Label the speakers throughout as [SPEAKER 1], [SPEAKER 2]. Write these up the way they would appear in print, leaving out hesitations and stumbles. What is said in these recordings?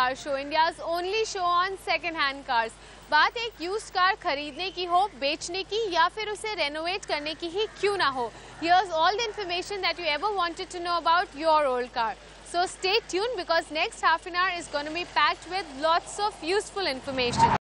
[SPEAKER 1] Car show, India's only show on second hand cars. बात एक used car खरीदने की हो, बेचने की या फिर उसे रेनोवेट करने की ही क्यों ना हो, here's all the information that you ever wanted to know about your old car. So stay tuned because next half an hour is going to be packed with lots of useful information.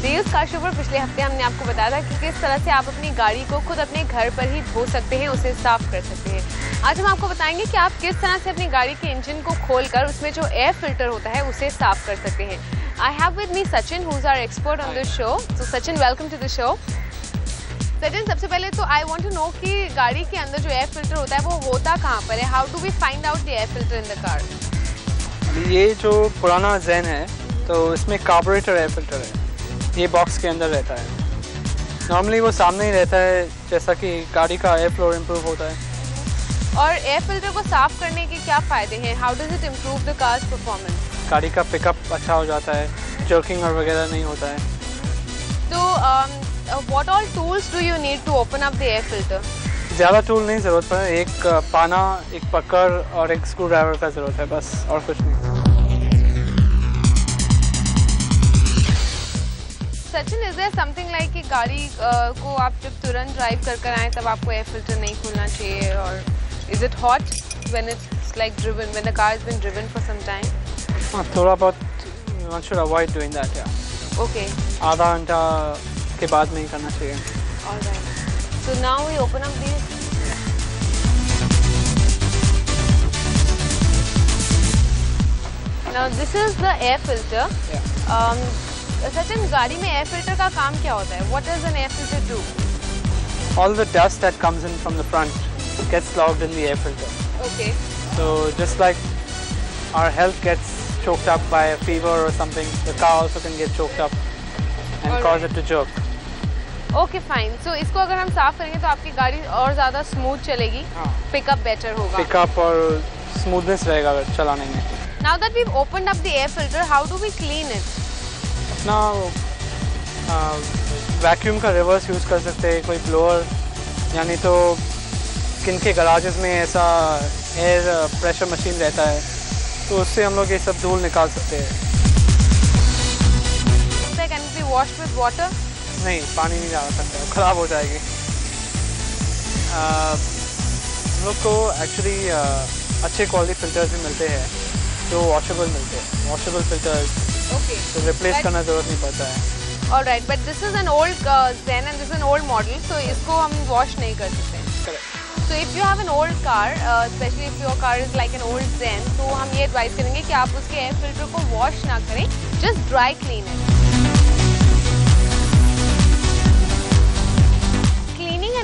[SPEAKER 1] Used car show पर पिछले हफ्ते हमने आपको बताया था कि किस तरह से आप अपनी गाड़ी को खुद अपने घर पर ही धो सकते हैं, उसे साफ कर सकते हैं. आज हम आपको बताएंगे कि आप किस तरह से अपनी गाड़ी के इंजन को खोलकर उसमें जो एयर फिल्टर होता है उसे साफ कर सकते हैं. I have with me Sachin, who's our expert on this show. So Sachin, welcome to the show. Sachin, सबसे पहले तो आई वांट टू नो कि गाड़ी के अंदर जो एयर फिल्टर होता है वो होता कहाँ पर है? How do we find out the air filter in the car?
[SPEAKER 2] ये जो पुराना ज़ेन है तो इसमें कार्बोरेटर एयर फिल्टर है, ये बॉक्स के अंदर रहता है. नॉर्मली वो सामने ही रहता है, जैसा कि गाड़ी का एयर फ्लो इम्प्रूव होता है.
[SPEAKER 1] और एयर फिल्टर को साफ करने के क्या फ़ायदे हैं? How does it improve the cars performance?
[SPEAKER 2] गाड़ी का पिकअप अच्छा हो जाता है, जर्किंग और वगैरह नहीं होता है.
[SPEAKER 1] तो what all tools do you need to open up the air filter?
[SPEAKER 2] ज़्यादा टूल नहीं ज़रूरत पड़े, एक पाना, एक पकड़ और एक स्क्रू ड्राइवर का ज़रूरत है, बस, और कुछ नहीं.
[SPEAKER 1] Sachin, is there something like कि गाड़ी को आप जब तुरंत ड्राइव कर आएँ तब आपको एयर फिल्टर नहीं खोलना चाहिए, और is it hot when it's like driven, when the car has been driven for some time?
[SPEAKER 2] हाँ, थोड़ा बहुत one should avoid doing that, yeah.
[SPEAKER 1] Okay.
[SPEAKER 2] आधा घंटा के बाद नहीं करना चाहिए.
[SPEAKER 1] All right. So now we open up these. Now this is the air filter.
[SPEAKER 2] Yeah.
[SPEAKER 1] Sachin, गाड़ी में एयर फिल्टर का काम क्या होता है? What does an air filter do?
[SPEAKER 2] All the dust that comes in from the front gets logged in the air filter.
[SPEAKER 1] Okay.
[SPEAKER 2] So just like our health gets choked up by a fever or something, the car also can get choked up and cause it to jerk.
[SPEAKER 1] Okay fine. So इसको अगर हम साफ करेंगे तो आपकी गाड़ी और ज़्यादा स्मूथ चलेगी, पिकअप बेटर होगा,
[SPEAKER 2] पिकअप और स्मूथनेस रहेगा चलाने में.
[SPEAKER 1] Now that we've opened up the air filter, how do we clean it?
[SPEAKER 2] अपना वैक्यूम का रिवर्स यूज़ कर सकते हैं, कोई ब्लोअर, यानी तो किन के गराजेस में ऐसा एयर प्रेशर मशीन रहता है तो उससे हम लोग ये सब धूल निकाल सकते हैं.
[SPEAKER 1] Can it be washed with water?
[SPEAKER 2] नहीं, पानी नहीं डाल सकते, ख़राब हो जाएगी. हम लोग को एक्चुअली अच्छे क्वालिटी फिल्टर्स भी मिलते हैं जो वॉशेबल मिलते हैं, वॉशेबल फिल्टर्स.
[SPEAKER 1] ओके.
[SPEAKER 2] तो रिप्लेस करना ज़रूरत नहीं पड़ता है.
[SPEAKER 1] Alright, but this is an old Zen and this is an old model, तो इसको हम वॉश नहीं कर सकते.
[SPEAKER 2] Correct.
[SPEAKER 1] So if you have an old car, specially if your car is like an old Zen, तो हम ये advice करेंगे कि आप उसके एयर फिल्टर को वॉश ना करें, just dry clean it.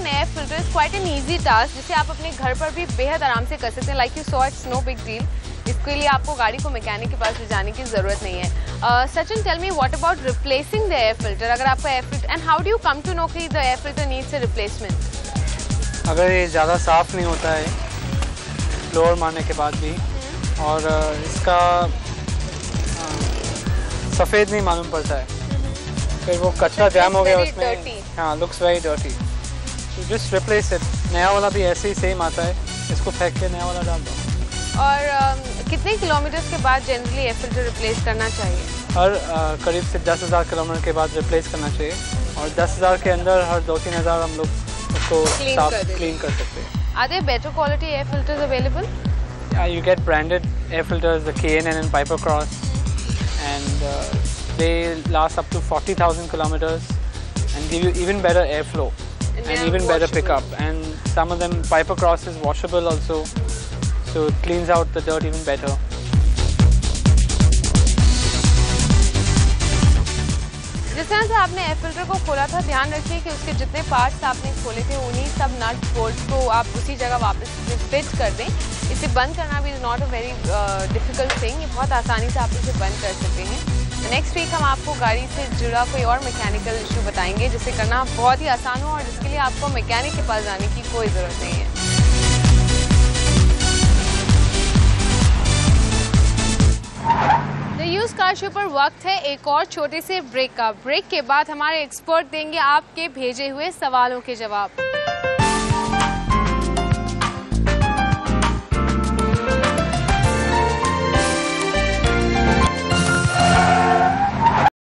[SPEAKER 1] Air filter is quite an easy task जिसे आप अपने घर पर भी बेहद आराम से कर सकते हैं. Like you saw, it's no big deal. इसके लिए आपको गाड़ी को मैकेनिक के पास ले जाने की ज़रूरत नहीं है. Sachin, tell me what about replacing the air filter? अगर आपका air filter, and how do you come to know कि the air filter needs a replacement?
[SPEAKER 2] अगर ये ज़्यादा साफ़ नहीं होता है फ्लोर मारने के बाद भी, और इसका सफ़ेद नहीं मालूम पड़ता है, फिर वो कचरा जैम हो गया उसमें, हाँ, लुक्स वेरी डर्टी, तो जस्ट रिप्लेस इट. नया वाला भी ऐसे ही सेम आता है, इसको फेंक के नया वाला डाल दो.
[SPEAKER 1] और कितने किलोमीटर्स के बाद जनरली एयर फिल्टर रिप्लेस करना चाहिए?
[SPEAKER 2] हर करीब से 10,000 किलोमीटर के बाद रिप्लेस करना चाहिए, और 10,000 के अंदर हर 2-3 हज़ार हम लोग उसको क्लीन कर सकते हैं.
[SPEAKER 1] Are there better quality air filters available?
[SPEAKER 2] You get branded air filters, the K&N and Piper Cross, and they last up to 40,000 kilometers and give you even better airflow. And even better pickup, and some of them, Piper Cross is washable also, so it cleans out the dirt even better.
[SPEAKER 1] जिस तरह से आपने air filter को खोला था, ध्यान रखिए कि उसके जितने पार्ट्स आपने खोले थे उन्हीं सब नट बोल्ट्स को आप उसी जगह वापस फिट कर दें. इसे बंद करना भी is not a very difficult thing. ये बहुत आसानी से आप इसे बंद कर सकते हैं. नेक्स्ट वीक हम आपको गाड़ी से जुड़ा कोई और मैकेनिकल इशू बताएंगे जिसे करना बहुत ही आसान हो और जिसके लिए आपको मैकेनिक के पास जाने की कोई ज़रूरत नहीं है. द यूज्ड कार शो पर वक्त है एक और छोटे से ब्रेक का. ब्रेक के बाद हमारे एक्सपर्ट देंगे आपके भेजे हुए सवालों के जवाब.